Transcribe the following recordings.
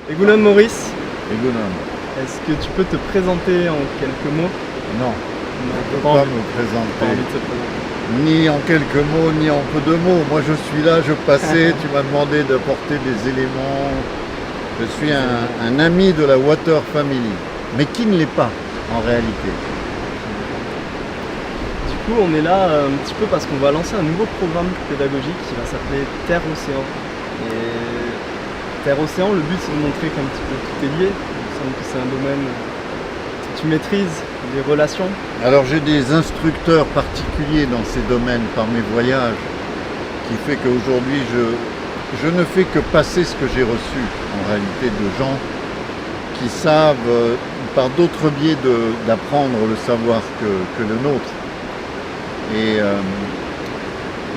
Egunon Maurice, Egunon. est-ce que tu peux te présenter en quelques mots? Non, Non, je ne peux pas pas envie- me pas envie présenter, de se présenter. ni en quelques mots, ni en peu de mots. Moi je suis là, je passais, tu m'as demandé d'apporter des éléments. Je suis un ami de la Water Family, mais qui ne l'est pas en réalité. Du coup, on est là un petit peu parce qu'on va lancer un nouveau programme pédagogique qui va s'appeler Terre-Océan. Et Terre-Océan, le but c'est de montrer qu'un petit peu tout est lié. Il me semble que c'est un domaine que tu maîtrises, les relations. Alors j'ai des instructeurs particuliers dans ces domaines par mes voyages, qui fait qu'aujourd'hui je ne fais que passer ce que j'ai reçu en réalité de gens qui savent par d'autres biais d'apprendre le savoir que le nôtre. Et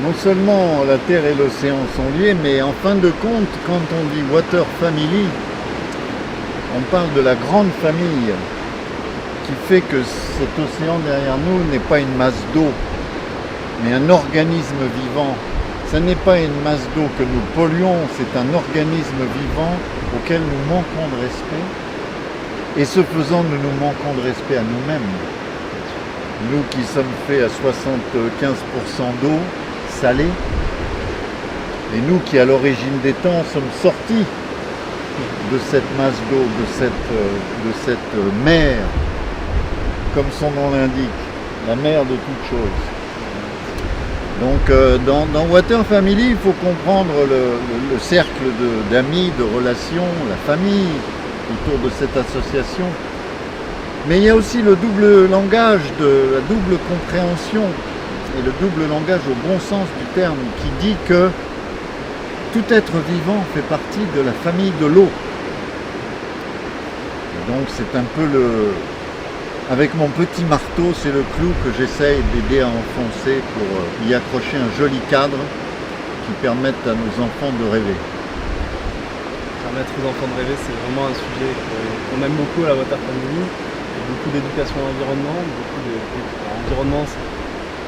non seulement la Terre et l'océan sont liés, mais en fin de compte, quand on dit Water Family, on parle de la grande famille qui fait que cet océan derrière nous n'est pas une masse d'eau, mais un organisme vivant. Ce n'est pas une masse d'eau que nous polluons, c'est un organisme vivant auquel nous manquons de respect. Et ce faisant, nous nous manquons de respect à nous-mêmes. Nous qui sommes faits à 75% d'eau salée, et nous qui à l'origine des temps sommes sortis de cette masse d'eau, de cette mer, comme son nom l'indique, la mer de toutes choses. Donc dans Water Family, il faut comprendre le cercle d'amis, de relations, la famille autour de cette association. Mais il y a aussi le double langage, la double compréhension et le double langage au bon sens du terme qui dit que tout être vivant fait partie de la famille de l'eau. Donc c'est un peu avec mon petit marteau, c'est le clou que j'essaye d'aider à enfoncer pour y accrocher un joli cadre qui permette à nos enfants de rêver. Permettre aux enfants de rêver, c'est vraiment un sujet qu'on aime beaucoup à la Water Family. Il y a beaucoup d'éducation à l'environnement, environnement, c'est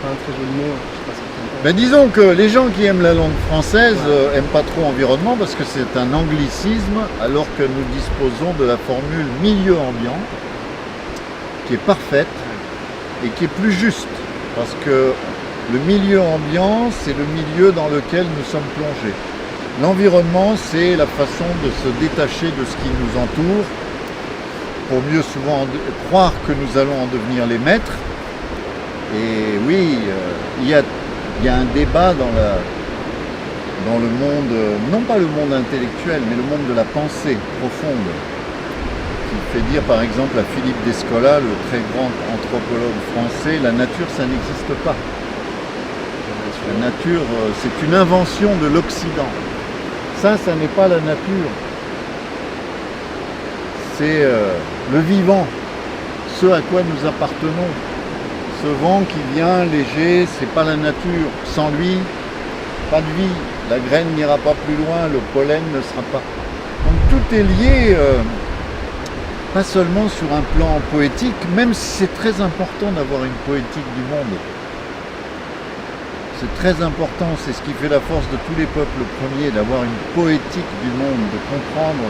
pas un très joli mot, je sais pas ce que tu en penses. Ben disons que les gens qui aiment la langue française aiment pas trop environnement parce que c'est un anglicisme alors que nous disposons de la formule milieu ambiant qui est parfaite et qui est plus juste parce que le milieu ambiant c'est le milieu dans lequel nous sommes plongés. L'environnement c'est la façon de se détacher de ce qui nous entoure pour mieux souvent croire que nous allons en devenir les maîtres. Et oui, il y a un débat dans le monde, non pas le monde intellectuel, mais le monde de la pensée profonde, qui fait dire par exemple à Philippe Descola, le très grand anthropologue français, la nature ça n'existe pas. La nature c'est une invention de l'Occident. Ça n'est pas la nature. C'est le vivant, ce à quoi nous appartenons. Ce vent qui vient léger, c'est pas la nature. Sans lui, pas de vie. La graine n'ira pas plus loin, le pollen ne sera pas. Donc tout est lié, pas seulement sur un plan poétique, même si c'est très important d'avoir une poétique du monde. C'est très important, c'est ce qui fait la force de tous les peuples premiers, d'avoir une poétique du monde, de comprendre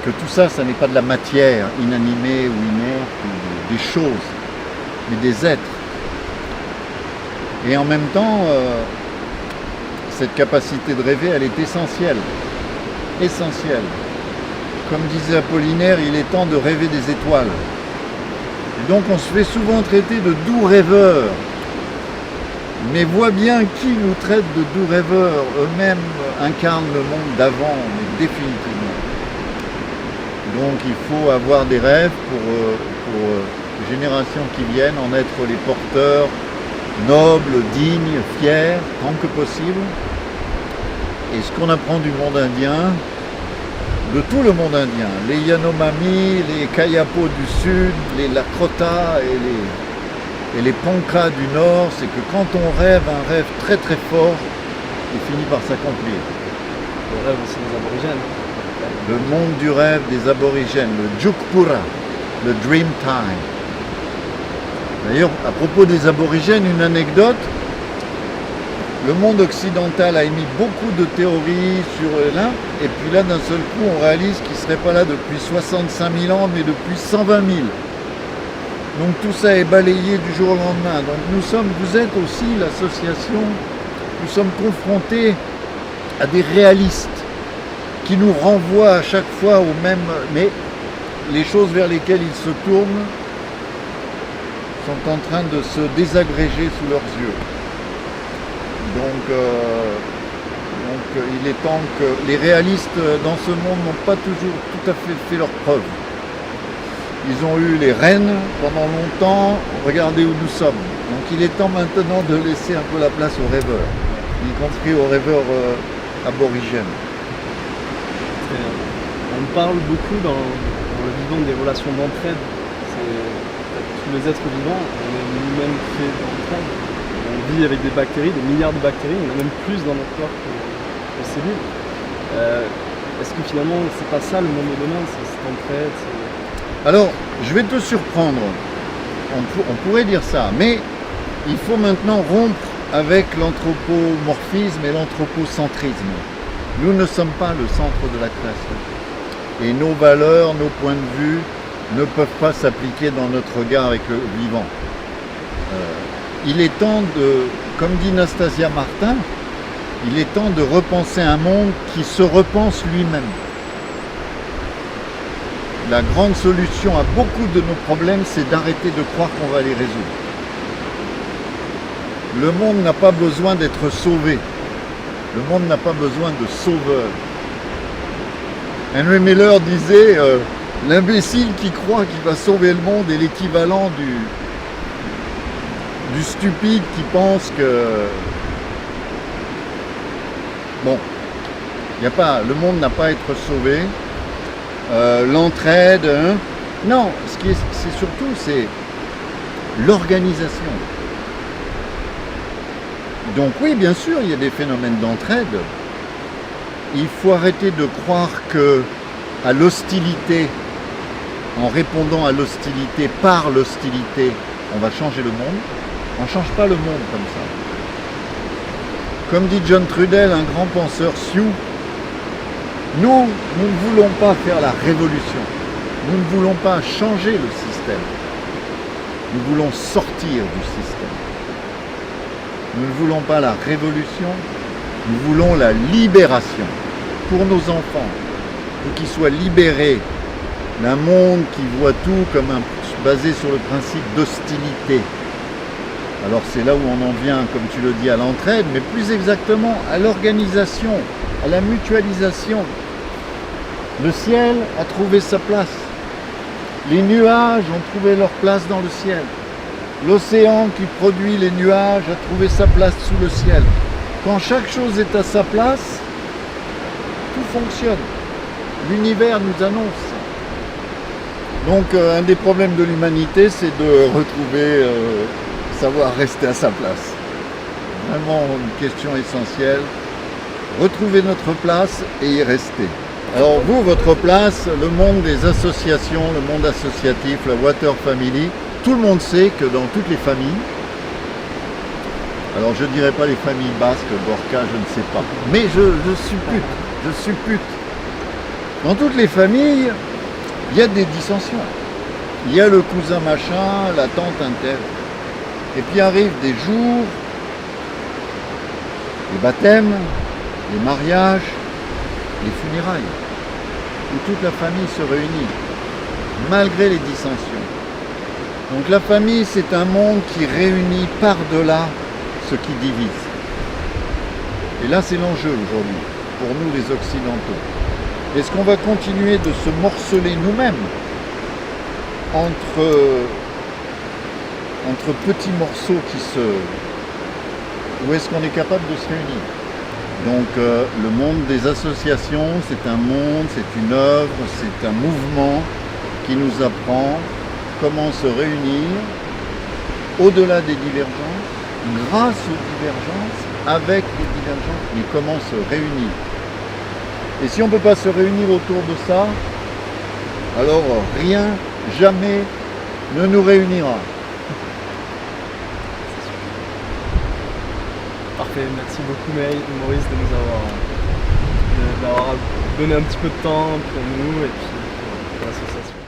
que tout ça, ça n'est pas de la matière inanimée ou inerte, ou des choses, mais des êtres. Et en même temps, cette capacité de rêver, elle est essentielle. Essentielle. Comme disait Apollinaire, il est temps de rêver des étoiles. Et donc on se fait souvent traiter de doux rêveurs. Mais vois bien qui nous traite de doux rêveurs. Eux-mêmes incarnent le monde d'avant, mais définitivement. Donc il faut avoir des rêves pour les générations qui viennent, en être les porteurs nobles, dignes, fiers, tant que possible. Et ce qu'on apprend du monde indien, de tout le monde indien, les Yanomami, les Kayapo du sud, les Lakota et les Ponca du nord, c'est que quand on rêve un rêve très très fort, il finit par s'accomplir. Le rêve aussi des aborigènes. Le monde du rêve des aborigènes, le Jukpura, le Dream Time. D'ailleurs, à propos des aborigènes, une anecdote, le monde occidental a émis beaucoup de théories sur l'un, et puis là, d'un seul coup, on réalise qu'il ne serait pas là depuis 65 000 ans, mais depuis 120 000. Donc tout ça est balayé du jour au lendemain. Donc vous êtes aussi l'association, nous sommes confrontés à des réalistes qui nous renvoient à chaque fois au même... Mais les choses vers lesquelles ils se tournent sont en train de se désagréger sous leurs yeux. Donc il est temps que les réalistes dans ce monde n'ont pas toujours tout à fait leurs preuves. Ils ont eu les reines pendant longtemps, regardez où nous sommes. Donc il est temps maintenant de laisser un peu la place aux rêveurs, y compris aux rêveurs aborigènes. On parle beaucoup dans le vivant des relations d'entraide. Tous les êtres vivants, on est nous-mêmes faits d'entraide. On vit avec des bactéries, des milliards de bactéries, il y en a même plus dans notre corps que cellules. Est-ce que finalement, c'est pas ça le monde de demain, c'est cette entraide? Alors, je vais te surprendre, on pourrait dire ça, mais il faut maintenant rompre avec l'anthropomorphisme et l'anthropocentrisme. Nous ne sommes pas le centre de la création. Et nos valeurs, nos points de vue ne peuvent pas s'appliquer dans notre regard avec le vivant. Il est temps de, comme dit Nastasia Martin, il est temps de repenser un monde qui se repense lui-même. La grande solution à beaucoup de nos problèmes, c'est d'arrêter de croire qu'on va les résoudre. Le monde n'a pas besoin d'être sauvé. Le monde n'a pas besoin de sauveur. Henry Miller disait l'imbécile qui croit qu'il va sauver le monde est l'équivalent du stupide qui pense que... Bon, le monde n'a pas à être sauvé. L'entraide, hein. Non, c'est surtout l'organisation. Donc oui, bien sûr, il y a des phénomènes d'entraide. Il faut arrêter de croire que à l'hostilité, en répondant à l'hostilité, par l'hostilité, on va changer le monde. On ne change pas le monde comme ça. Comme dit John Trudell, un grand penseur sioux, nous ne voulons pas faire la révolution. Nous ne voulons pas changer le système. Nous voulons sortir du système. Nous ne voulons pas la révolution, nous voulons la libération pour nos enfants, pour qu'ils soient libérés d'un monde qui voit tout comme basé sur le principe d'hostilité. Alors c'est là où on en vient, comme tu le dis, à l'entraide, mais plus exactement à l'organisation, à la mutualisation. Le ciel a trouvé sa place. Les nuages ont trouvé leur place dans le ciel. L'océan qui produit les nuages a trouvé sa place sous le ciel. Quand chaque chose est à sa place, tout fonctionne. L'univers nous annonce ça. Donc un des problèmes de l'humanité, c'est de retrouver, savoir rester à sa place. Vraiment une question essentielle. Retrouver notre place et y rester. Alors vous, votre place, le monde des associations, le monde associatif, la Water Family, tout le monde sait que dans toutes les familles, alors je ne dirais pas les familles basques, Borca, je ne sais pas, mais je suppute. Dans toutes les familles, il y a des dissensions. Il y a le cousin machin, la tante inter. Et puis arrivent des jours, les baptêmes, les mariages, les funérailles, où toute la famille se réunit, malgré les dissensions. Donc la famille, c'est un monde qui réunit par-delà ce qui divise. Et là, c'est l'enjeu aujourd'hui, pour nous les Occidentaux. Est-ce qu'on va continuer de se morceler nous-mêmes entre petits morceaux ou est-ce qu'on est capable de se réunir? Donc le monde des associations, c'est un monde, c'est une œuvre, c'est un mouvement qui nous apprend comment se réunir au-delà des divergences, grâce aux divergences, avec les divergences, mais comment se réunir. Et si on ne peut pas se réunir autour de ça, alors rien, jamais ne nous réunira. Parfait. parfait. Merci beaucoup Maurice de nous d'avoir donné un petit peu de temps pour nous et puis pour l'association.